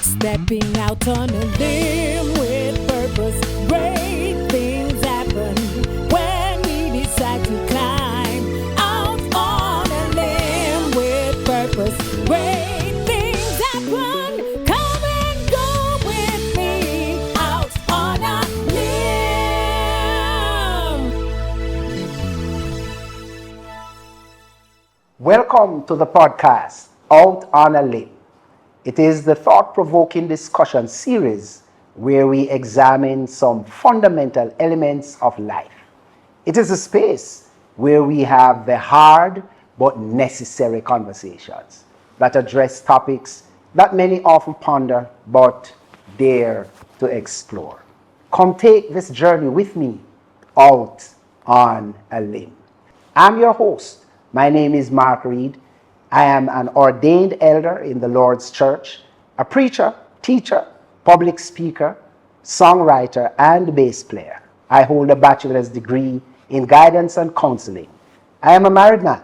Stepping out on a limb with purpose, great things happen when we decide to climb out on a limb with purpose. Great things happen. Come and go with me out on a limb. Welcome to the podcast, Out on a Limb. It is the thought-provoking discussion series where we examine some fundamental elements of life. It is a space where we have the hard but necessary conversations that address topics that many often ponder but dare to explore. Come take this journey with me out on a limb. I'm your host. My name is Mark Reid. I am an ordained elder in the Lord's Church, a preacher, teacher, public speaker, songwriter, and bass player. I hold a bachelor's degree in guidance and counseling. I am a married man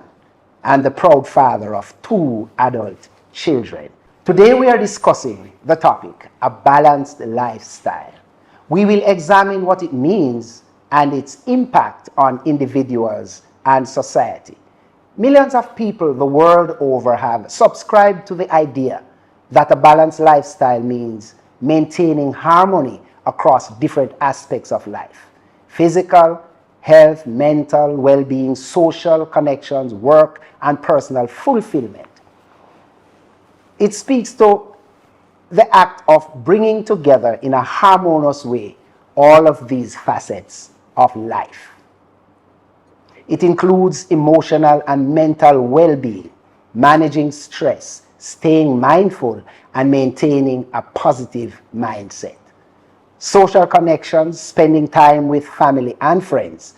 and the proud father of 2 adult children. Today we are discussing the topic, a balanced lifestyle. We will examine what it means and its impact on individuals and society. Millions of people the world over have subscribed to the idea that a balanced lifestyle means maintaining harmony across different aspects of life: physical, health, mental well-being, social connections, work, and personal fulfillment. It speaks to the act of bringing together in a harmonious way all of these facets of life. It includes emotional and mental well-being, managing stress, staying mindful, and maintaining a positive mindset. Social connections, spending time with family and friends,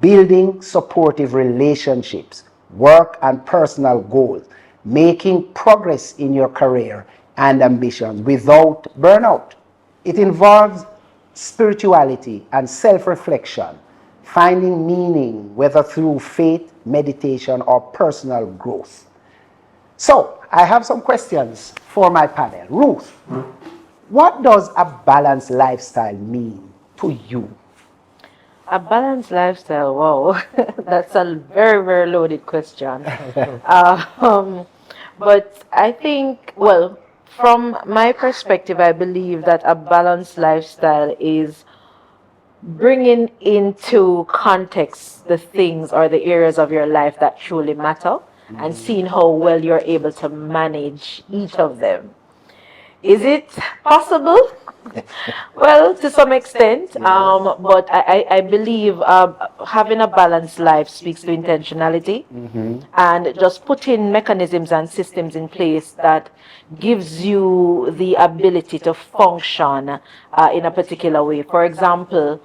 building supportive relationships, work and personal goals, making progress in your career and ambitions without burnout. It involves spirituality and self-reflection, finding meaning, whether through faith, meditation, or personal growth. So, I have some questions for my panel. Ruth, what does a balanced lifestyle mean to you? A balanced lifestyle, wow, that's a very, very loaded question. But I think, well, from my perspective, I believe that a balanced lifestyle is bringing into context the things or the areas of your life that truly matter and seeing how well you're able to manage each of them. Is it possible? Well, to some extent, but I believe having a balanced life speaks to intentionality and just putting mechanisms and systems in place that gives you the ability to function in a particular way. For example,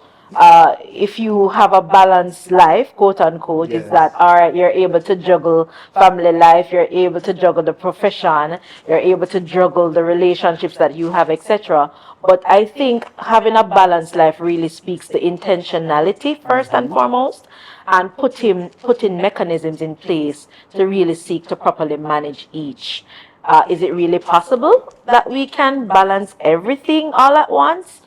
if you have a balanced life, quote unquote, is that all right, you're able to juggle family life, you're able to juggle the profession, you're able to juggle the relationships that you have, etc. But I think having a balanced life really speaks to intentionality first and foremost, and putting mechanisms in place to really seek to properly manage each. Is it really possible that we can balance everything all at once?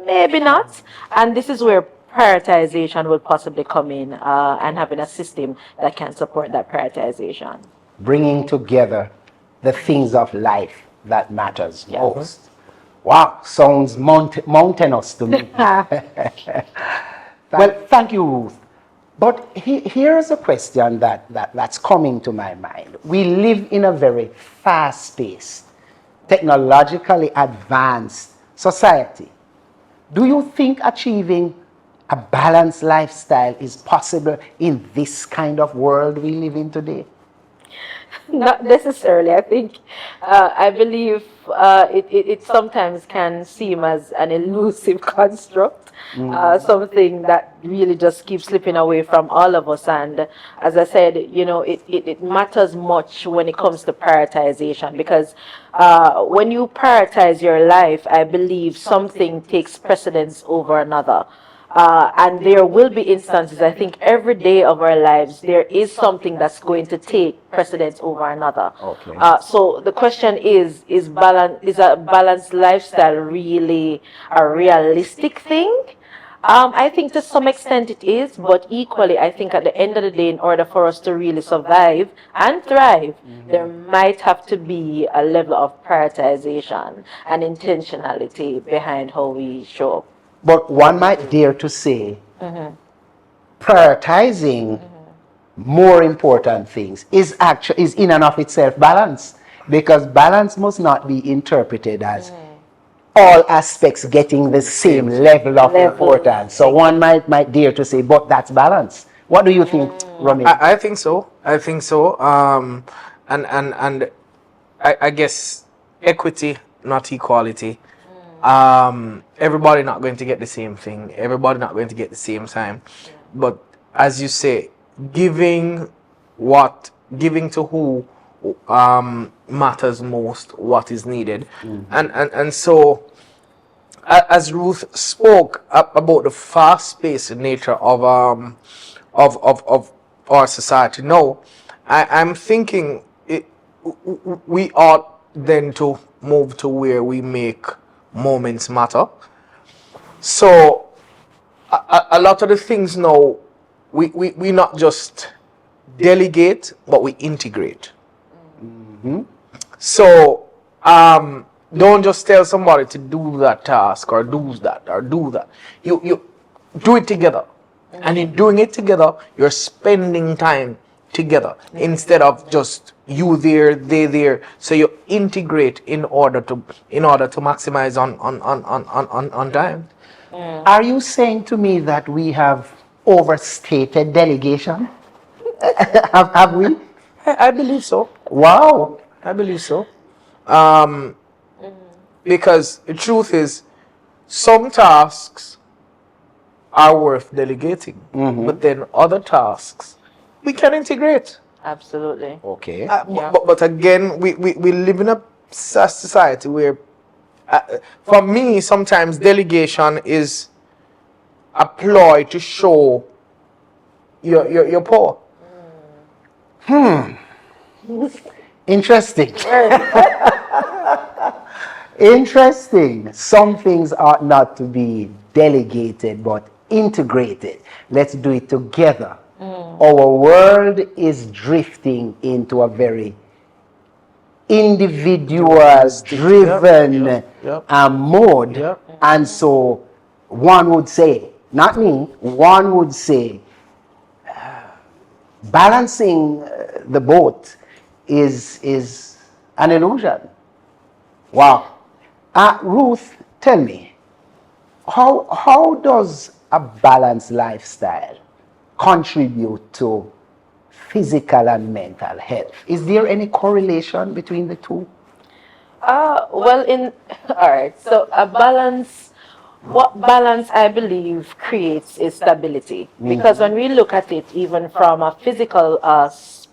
Maybe not. And this is where prioritization would possibly come in, and having a system that can support that prioritization. Bringing together the things of life that matters most. Wow, sounds mountainous to me. Well, thank you, Ruth. But here's a question that's coming to my mind. We live in a very fast-paced, technologically advanced society. Do you think achieving a balanced lifestyle is possible in this kind of world we live in today? Not necessarily. I think, I believe it sometimes can seem as an elusive construct, something that really just keeps slipping away from all of us. And as I said, it matters much when it comes to prioritization, because when you prioritize your life, I believe something takes precedence over another. And there will be instances, I think every day of our lives, there is something that's going to take precedence over another. Okay. So the question is a balanced lifestyle really a realistic thing? I think to some extent it is, but equally, I think at the end of the day, in order for us to really survive and thrive, there might have to be a level of prioritization and intentionality behind how we show up. But one might dare to say prioritizing more important things is in and of itself balance, because balance must not be interpreted as all aspects getting the same level of importance. So one might dare to say, but that's balance. What do you think, Rami? I think so. I think so. And I guess equity, not equality. Everybody not going to get the same thing. Everybody not going to get the same time. But as you say, giving to who matters most, what is needed, and so as Ruth spoke about the fast-paced nature of our society. No, I'm thinking we ought then to move to where we make moments matter. So a lot of the things now, we not just delegate, but we integrate. So don't just tell somebody to do that task or do that. You do it together. And in doing it together, you're spending time together instead of just you there, they there. So you integrate in order to maximize on time. Are you saying to me that we have overstated delegation? have we? I believe so. Wow. I believe so. Because the truth is, some tasks are worth delegating, but then other tasks we can integrate. Absolutely. Okay. But again, we live in a society where, for me, sometimes delegation is a ploy to show your power. Interesting. Interesting. Some things ought not to be delegated but integrated. Let's do it together. Our world is drifting into a very individual-driven mode. Yep. And so one would say, not me, one would say, balancing the boat is an illusion. Wow. Ruth, tell me, how does a balanced lifestyle contribute to physical and mental health? Is there any correlation between the two? All right. So what balance I believe creates is stability. Because when we look at it, even from a physical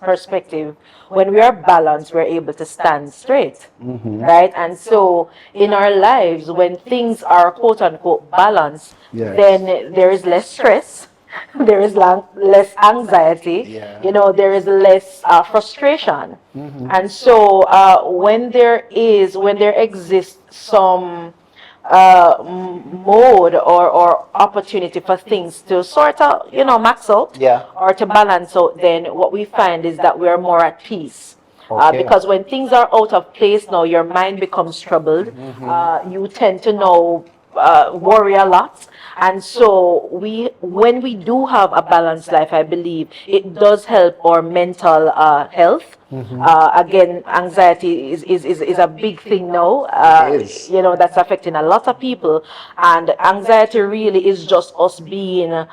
perspective, when we are balanced, we're able to stand straight, right? And so in our lives, when things are quote unquote balanced, then there is less stress, there is less anxiety, there is less frustration. And so when there exists some mode or opportunity for things to sort of max out or to balance out, then what we find is that we're more at peace. Because when things are out of place now, your mind becomes troubled. You tend to worry a lot. And so when we do have a balanced life, I believe it does help our mental health. Again, anxiety is a big thing now. That's affecting a lot of people. And anxiety really is just us being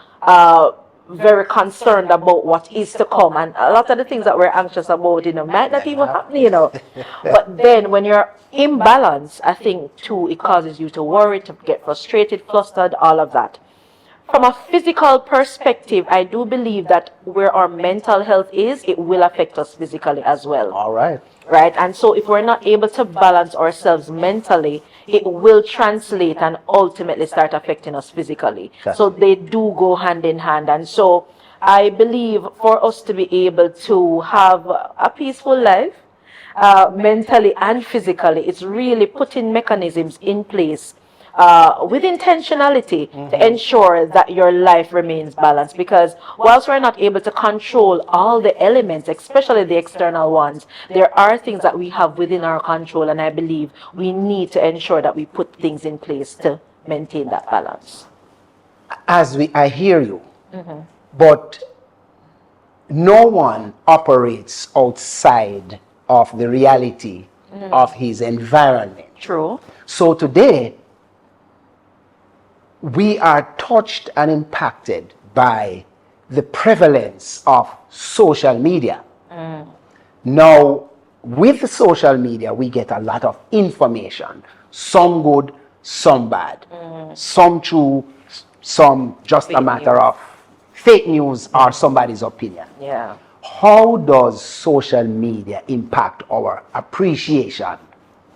very concerned about what is to come, and a lot of the things that we're anxious about might not even happen. But then when you're imbalance, I think too, it causes you to worry, to get frustrated, flustered, all of that. from a physical perspective, I do believe that where our mental health is, it will affect us physically as well. All right. Right? And so if we're not able to balance ourselves mentally, it will translate and ultimately start affecting us physically. Gotcha. So they do go hand in hand. And so I believe for us to be able to have a peaceful life, mentally and physically, it's really putting mechanisms in place with intentionality to ensure that your life remains balanced. Because whilst we're not able to control all the elements, especially the external ones, there are things that we have within our control, and I believe we need to ensure that we put things in place to maintain that balance. I hear you, but no one operates outside of the reality of his environment. True. So today, we are touched and impacted by the prevalence of social media. Now, with social media, we get a lot of information, some good, some bad, some true, some just Fake a matter news. of fake news or somebody's opinion. Yeah. How does social media impact our appreciation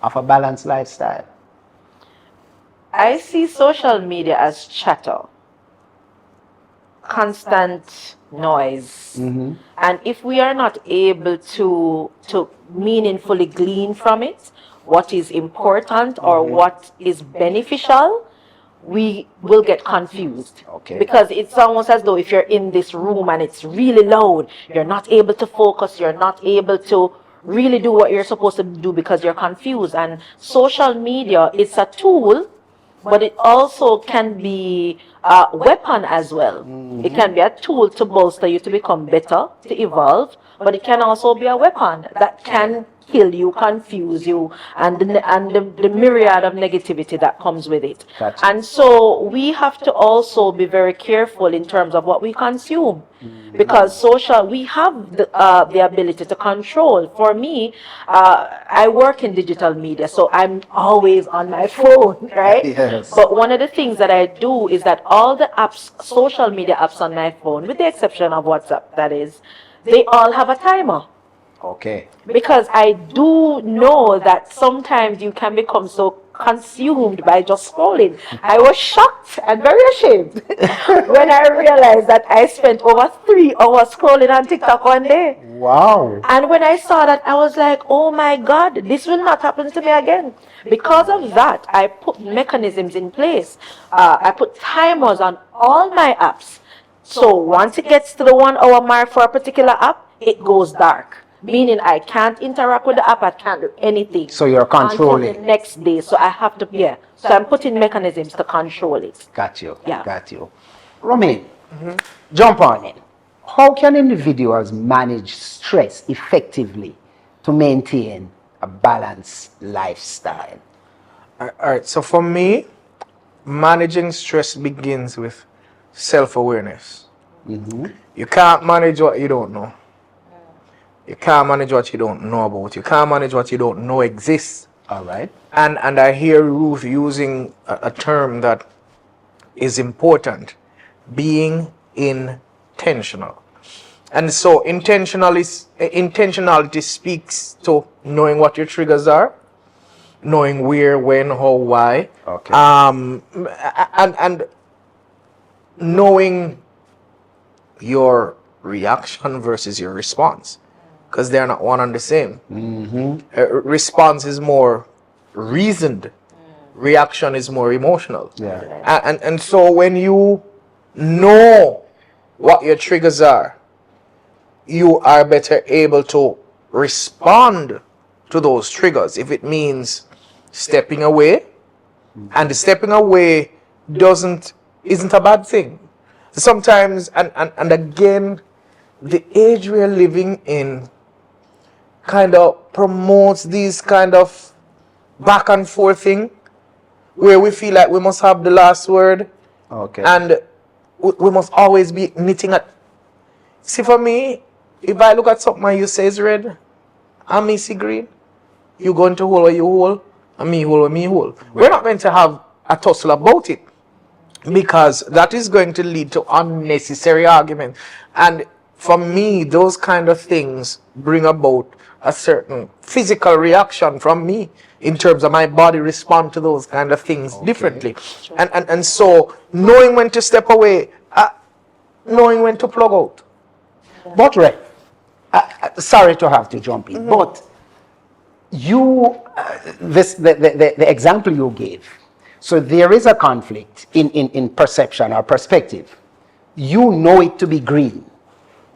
of a balanced lifestyle? I see social media as chatter, constant noise. And if we are not able to meaningfully glean from it what is important or what is beneficial, we will get confused. Okay. Because it's almost as though if you're in this room and it's really loud, you're not able to focus, you're not able to really do what you're supposed to do because you're confused. And social media, it's a tool, but it also can be a weapon as well. It can be a tool to bolster you to become better, to evolve, but it can also be a weapon that can kill you, confuse you, and the myriad of negativity that comes with it. Gotcha. And so we have to also be very careful in terms of what we consume, because we have the ability to control. For me, I work in digital media, so I'm always on my phone, right? Yes. But one of the things that I do is that all the apps, social media apps on my phone, with the exception of WhatsApp, that is, they all have a timer. Okay. Because I do know that sometimes you can become so consumed by just scrolling. I was shocked and very ashamed when I realized that I spent over 3 hours scrolling on TikTok one day. Wow. And when I saw that, I was like, oh my God, this will not happen to me again. Because of that, I put mechanisms in place. I put timers on all my apps. So once it gets to the 1 hour mark for a particular app, it goes dark. Meaning I can't interact with the app, I can't do anything. So you're controlling. Until the next day. So I have to, So I'm putting mechanisms to control it. Got you. Yeah. Got you. Romain, jump on in. How can individuals manage stress effectively to maintain a balanced lifestyle? All right. So for me, managing stress begins with self-awareness. You can't manage what you don't know. You can't manage what you don't know about. You can't manage what you don't know exists. All right. And I hear Ruth using a term that is important, being intentional. And so intentionality speaks to knowing what your triggers are, knowing where, when, how, why. Okay. And knowing your reaction versus your response, because they're not one and the same. Response is more reasoned, reaction is more emotional. Yeah. And so when you know what your triggers are, you are better able to respond to those triggers. If it means stepping away, and the stepping away isn't a bad thing. Sometimes, and again, the age we're living in kind of promotes these kind of back and forth thing where we feel like we must have the last word. Okay. And we must always be knitting at. See, for me, if I look at something and you say it's red, and me see green, you go into hole where you hole, and me hole where me hole. We're not meant to have a tussle about it. because that is going to lead to unnecessary argument. And for me, those kind of things bring about a certain physical reaction from me in terms of my body respond to those kind of things differently. And so knowing when to step away, knowing when to plug out. But Ray, sorry to have to jump in, but you, the example you gave, so there is a conflict in perception or perspective. You know it to be green.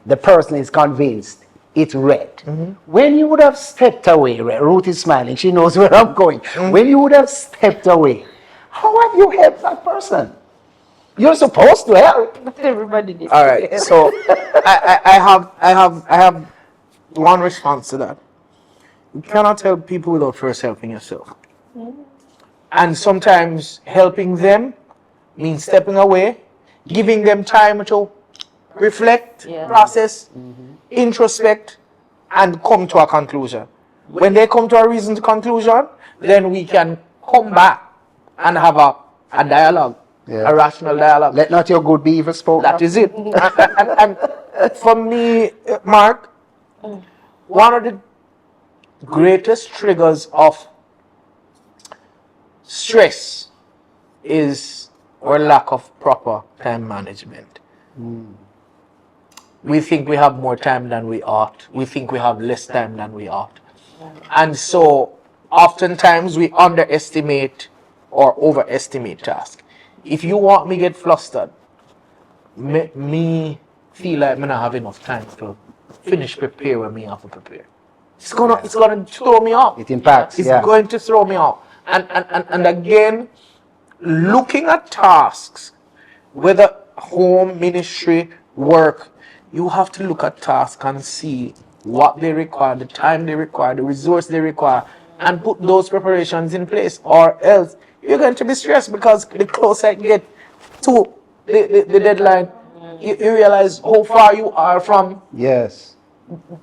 The person is convinced it's red. When you would have stepped away, Ruth is smiling, she knows where I'm going. When you would have stepped away, how have you helped that person? You're supposed to help. Everybody needs All to right, help. so I have one response to that. You cannot help people without first helping yourself. And sometimes helping them means stepping away, giving them time to reflect, process, introspect, and come to a conclusion. When they come to a reasoned conclusion, then we can come back and have a dialogue, a rational dialogue. Let not your good be evil spoken. That is it. And for me, Mark, one of the greatest triggers of stress is our lack of proper time management. We think we have more time than we ought. We think we have less time than we ought. And so oftentimes we underestimate or overestimate tasks. If you want me get flustered, make me feel like I don't have enough time to finish prepare when me have to prepare. It's gonna throw me off. It impacts. It's going to throw me off. And again, looking at tasks, whether home, ministry, work, you have to look at tasks and see what they require, the time they require, the resource they require, and put those preparations in place, or else you're going to be stressed because the closer you get to the deadline, you realize how far you are from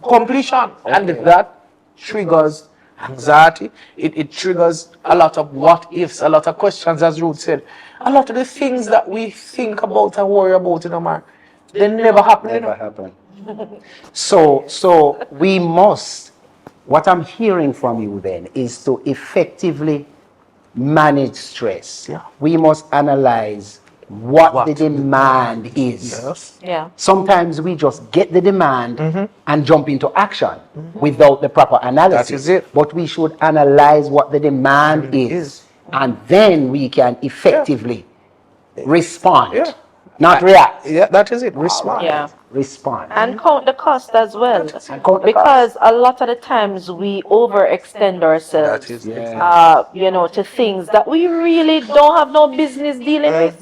completion, and that triggers anxiety. It triggers a lot of what ifs, a lot of questions, as Ruth said. A lot of the things that we think about and worry about in our they never happen. Never happen. So we must, what I'm hearing from you then is to effectively manage stress. We must analyze what the demand is. Sometimes we just get the demand and jump into action without the proper analysis. That is it. But we should analyze what the demand is, and then we can effectively respond, not react. That is it. Respond. Respond. And count the cost as well. Count the Because a lot of the times we overextend ourselves, to things that we really don't have no business dealing with.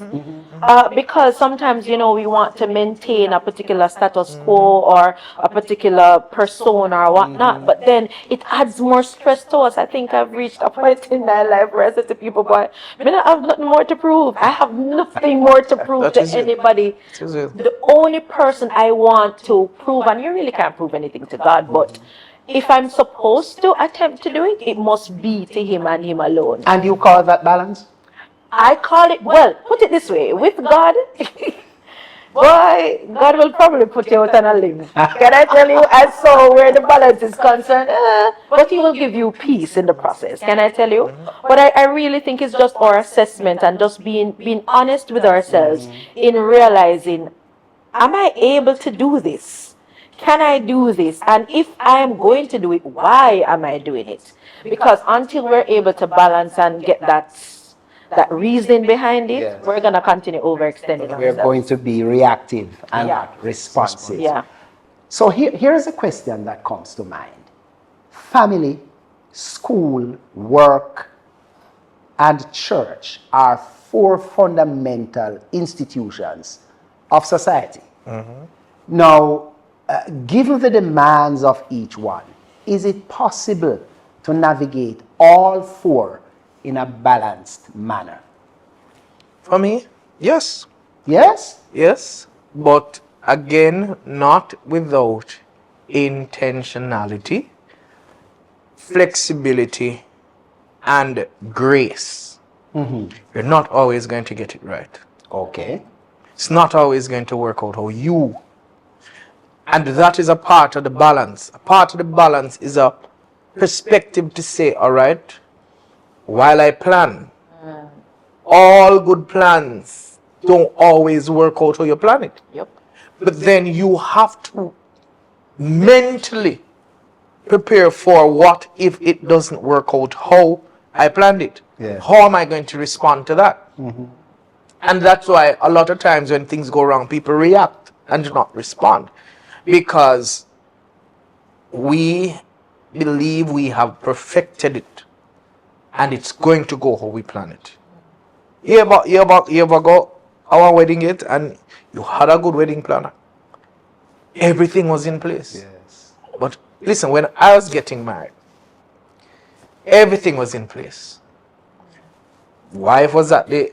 Because sometimes, we want to maintain a particular status quo or a particular persona or whatnot, but then it adds more stress to us. I think I've reached a point in my life where I said to people, boy, I have nothing more to prove. I have nothing more to prove to anybody. The only person I want to prove, and you really can't prove anything to God, but if I'm supposed to attempt to do it, it must be to Him and Him alone. And you call that balance? I call it, well, put it this way, with God, boy, God will probably put you out on a limb. Can I tell you? And so where the balance is concerned, but He will give you peace in the process. Can I tell you? But I really think it's just our assessment and just being honest with ourselves in realizing, am I able to do this? Can I do this? And if I am going to do it, why am I doing it? Because until we're able to balance and get that reason behind it, we're going to continue overextending ourselves. We're going to be reactive and not responsive. So here's a question that comes to mind. Family, school, work, and church are four fundamental institutions of society. Now, given the demands of each one, is it possible to navigate all four in a balanced manner? For me, yes. Yes? Yes, but again, not without intentionality, flexibility, and grace. You're not always going to get it right. Okay. It's not always going to work out how you. And that is a part of the balance. A part of the balance is a perspective to say, all right, while I plan, all good plans don't always work out how you plan it. Yep. But then you have to mentally prepare for what if it doesn't work out how I planned it. Yeah. How am I going to respond to that? And that's why a lot of times when things go wrong, people react and do not respond. Because we believe we have perfected it and it's going to go how we plan it. You ever go our wedding yet and you had a good wedding planner? Everything was in place. Yes. But listen, when I was getting married, everything was in place. Wife was at the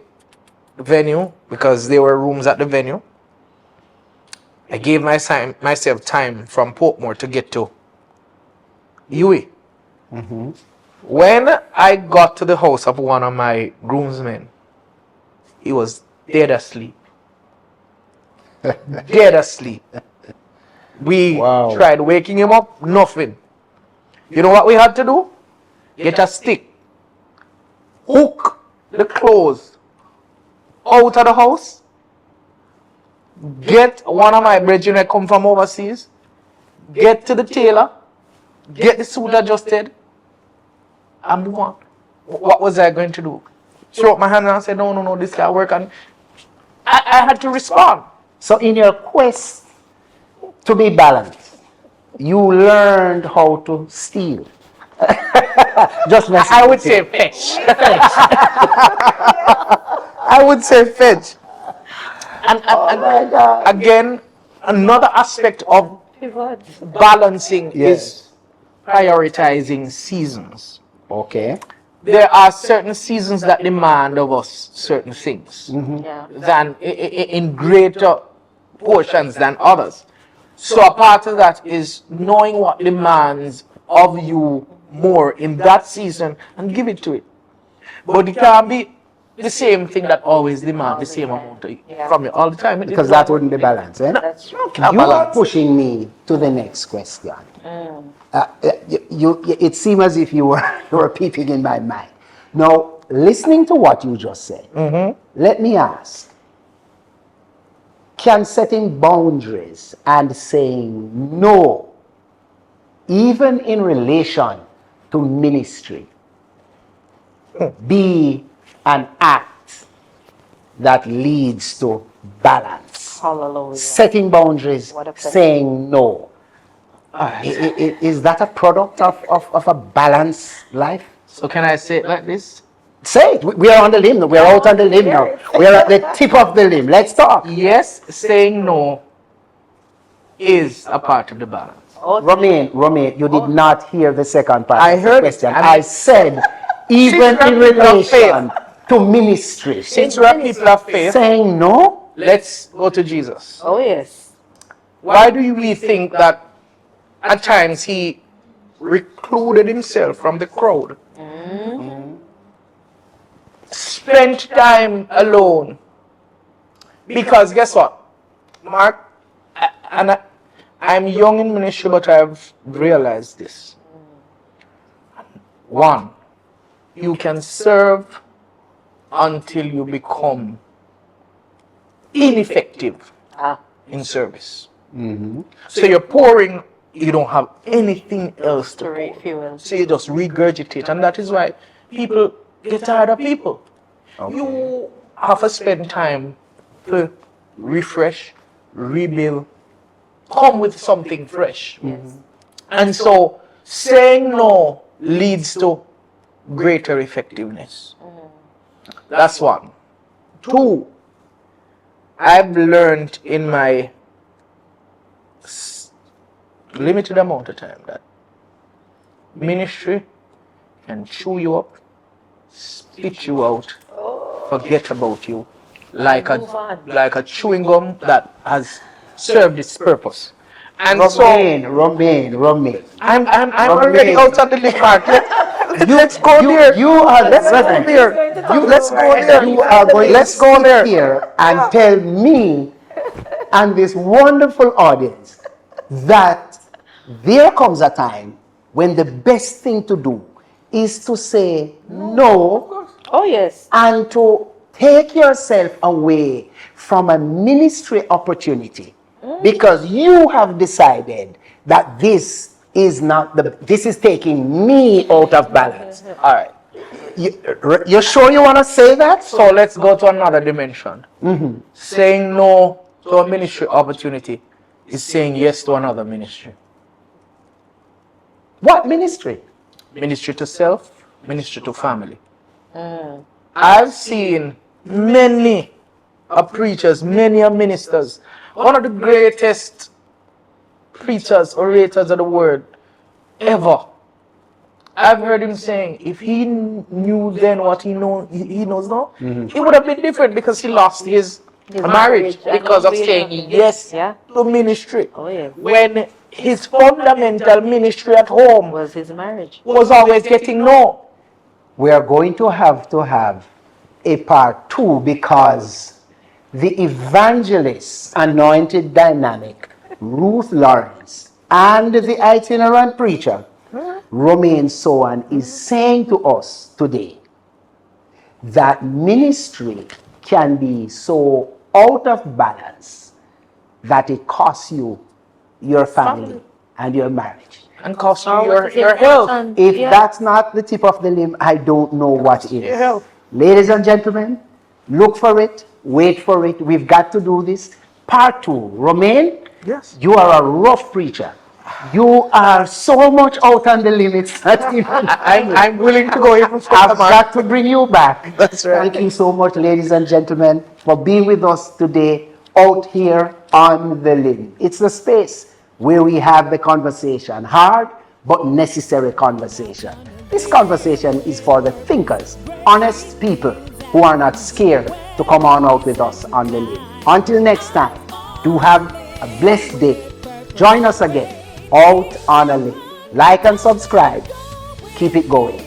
venue because there were rooms at the venue. I gave myself time from Portmore to get to UE. When I got to the house of one of my groomsmen, he was dead asleep. Dead asleep. We Wow. tried waking him up, nothing. You know what we had to do? Get a stick, hook the clothes out of the house, get one of my brethren that come from overseas, get to the tailor, get the suit adjusted, and move on. What was I going to do? Throw up my hand and say, no, this can't work. And I had to respond. So in your quest to be balanced, you learned how to steal. Just messing I would with you. say fetch. I would say fetch. And My God. again, another aspect of balancing Yes. is prioritizing seasons. Okay. There are certain seasons that demand of us certain things Yeah. than in greater portions than others. So a part of that is knowing what demands of you more in that season and give it to it. But it can't be the same thing that always demands the same amount from you all the time. Because that wouldn't be balanced. Eh? That's true. You are pushing me to the next question. It seems as if you were peeping in my mind. Now, listening to what you just said, let me ask, can setting boundaries and saying no, even in relation to ministry, be an act that leads to balance? Hallelujah. Setting boundaries, What a blessing. saying no. Is that a product of a balanced life? So can I say it like this? Say it. We are on the limb now. We are out on the limb now. We are at the tip of the limb. Let's talk. Yes, saying no is a part of the balance. Romain, you did not hear the second part I of the heard it. question. I said, even Since in we're people of relation to ministry, Since we are people of faith, saying no, let's go to Jesus. Oh, yes. Why do we think that at times he recluded himself from the crowd? Spent time alone. Because guess what? Mark, I'm young in ministry, but I've realized this. One, you can serve until you become ineffective in service. So you're pouring, you don't have anything else to pour. Refuel. So you just regurgitate, and that is why people get tired of people. Okay. You have to spend time to refresh, rebuild, come with something fresh. And so saying no leads to greater effectiveness. That's one. Two, I've learned in my limited amount of time that ministry can chew you up, spit you out, forget about you, like a chewing gum that has served its purpose. And Romain. I'm already out of the lip part. Let's go there. You are Let's go listen, there. Let's go there. you are going Let's to go sit there. here and tell me and this wonderful audience that there comes a time when the best thing to do is to say no Oh yes. and to take yourself away from a ministry opportunity because you have decided that this is not this is taking me out of balance. All right. You're sure you want to say that? So let's go to another dimension. Saying no to a ministry opportunity is saying yes to another ministry. What ministry? Ministry to self, ministry to family. I've seen many preachers, many ministers. One of the greatest preachers, orators of the word ever. I've heard him saying, if he knew then what he knows now, it would have been different because he lost his marriage because of saying yes to ministry. Oh yeah. When his fundamental ministry at home Was his marriage. was always getting no. We are going to have a part 2 because the evangelist anointed dynamic, Ruth Lawrence, and the itinerant preacher, Romain Sohan, is saying to us today that ministry can be so out of balance that it costs you your family and your marriage. And cost you your health. If that's not the tip of the limb, I don't know what is. Your health. Ladies and gentlemen, look for it, wait for it. We've got to do this. Part 2. Romain, Yes. you are a rough preacher. You are so much out on the limits that I'm willing to go even further. I've got to bring you back. That's right. Thank you so much, ladies and gentlemen, for being with us today out here on the limb. It's the space where we have the conversation, hard but necessary conversation. This conversation is for the thinkers, honest people who are not scared to come on out with us on the limb. Until next time, do have a blessed day. Join us again out on a limb. Like and subscribe. Keep it going.